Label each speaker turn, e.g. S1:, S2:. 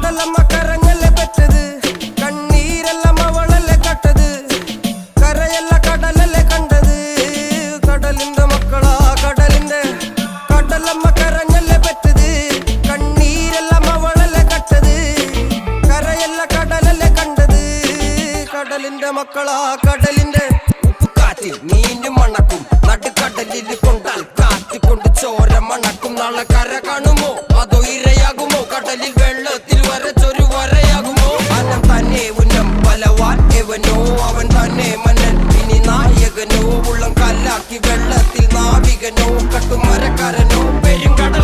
S1: കടലമ്മ കരഞ്ഞല്ലേ പെറ്റത്, കണ്ണീരെല്ലാം അവളല്ലേ കട്ടത്, കരയല്ല കടലല്ലേ കണ്ടത്. കടലിന്റെ മക്കളാ കടലിന്റെ, കടലമ്മ കരഞ്ഞല്ലേ പെറ്റത്, കണ്ണീരെല്ലാം അവളല്ലേ കട്ടത്, കരയല്ല കടലല്ലേ കണ്ടത്. കടലിന്റെ മക്കളാ കടലിന്റെ. ഉപ്പുകാറ്റിൽ മീനും മണക്കും, നടുക്കടലിൽ കൊണ്ടാൽ കാറ്റിക്കൊണ്ട് ചോര മണക്കും. നാളെ കര കാണുമോ അതോ ഇരയാകുമോ, കടലിൽ വെള്ളത്തിൽ വരച്ചൊരു വരയാകുമോ. അനം തന്നെ ഉന്നം ബലവാൻ എവനോ, അവൻ തന്നെ മന്നൻ ഇനി നായകനോ. ഉള്ളം കല്ലാക്കി വെള്ളത്തിൽ നാവികനോ, കട്ടുമരക്കാരനോ, പെരുങ്കടൽ